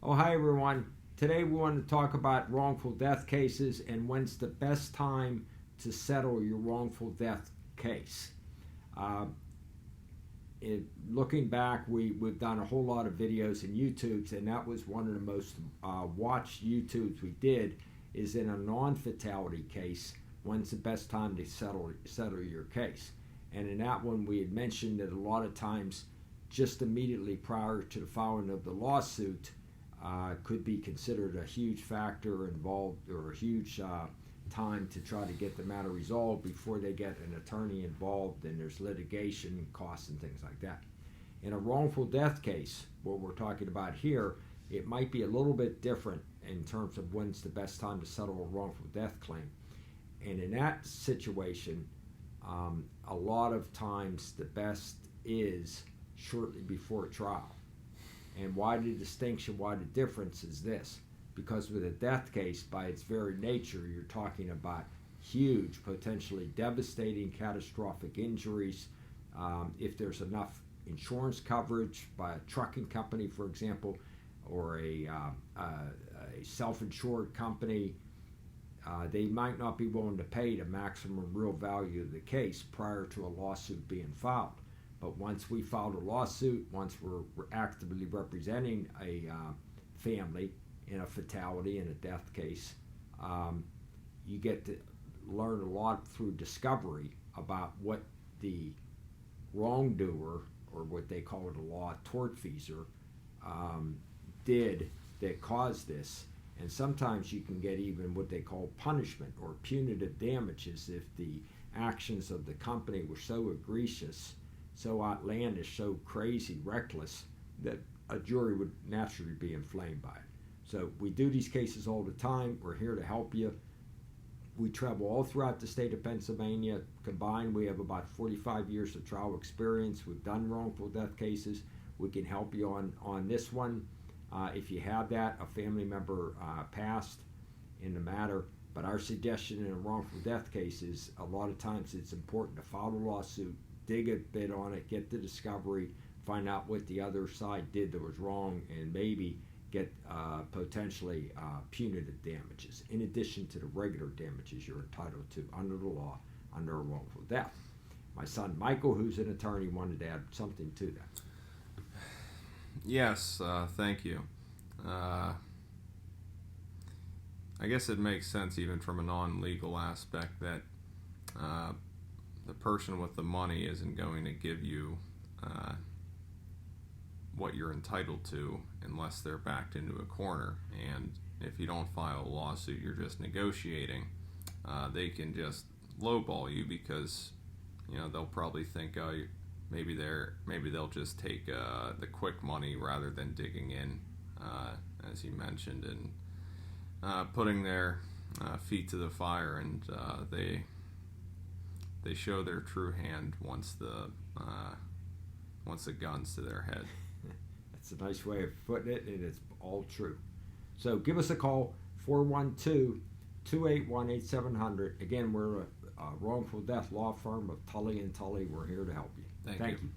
Oh, hi everyone. Today we want to talk about wrongful death cases and when's the best time to settle your wrongful death case. Uh, Looking back, we've done a whole lot of videos and YouTubes, and that was one of the most watched YouTubes we did, is in a non-fatality case, when's the best time to settle your case. And in that one, we had mentioned that a lot of times, just immediately prior to the filing of the lawsuit, could be considered a huge factor involved, or a huge time to try to get the matter resolved before they get an attorney involved and there's litigation costs and things like that. In a wrongful death case, what we're talking about here, it might be a little bit different in terms of when's the best time to settle a wrongful death claim. And in that situation, a lot of times the best is shortly before trial. And why the distinction, why the difference is this? Because with a death case, by its very nature, you're talking about huge, potentially devastating, catastrophic injuries. If there's enough insurance coverage by a trucking company, for example, or a self-insured company, they might not be willing to pay the maximum real value of the case prior to a lawsuit being filed. But once we filed a lawsuit, once we're actively representing a family in a fatality, in a death case, you get to learn a lot through discovery about what the wrongdoer, or what they call it a law tortfeasor, did that caused this. And sometimes you can get even what they call punishment or punitive damages if the actions of the company were so egregious, so outlandish, so crazy, reckless, that a jury would naturally be inflamed by it. So we do these cases all the time. We're here to help you. We travel all throughout the state of Pennsylvania. Combined, we have about 45 years of trial experience. We've done wrongful death cases. We can help you on this one. If you have that, a family member passed in the matter. But our suggestion in a wrongful death case is a lot of times it's important to file a lawsuit, dig a bit on it, get the discovery, find out what the other side did that was wrong, and maybe get potentially punitive damages in addition to the regular damages you're entitled to under the law under a wrongful death. My son Michael, who's an attorney, wanted to add something to that. Yes, thank you. I guess it makes sense even from a non-legal aspect that the person with the money isn't going to give you what you're entitled to unless they're backed into a corner. And if you don't file a lawsuit, you're just negotiating. They can just lowball you because they'll probably think, oh, maybe they'll just take the quick money rather than digging in, as you mentioned, and putting their feet to the fire, and they show their true hand once the gun's to their head. That's a nice way of putting it, and it's all true. So give us a call, 412-281-8700. Again, we're a wrongful death law firm of Tully and Tully. We're here to help you. Thank you.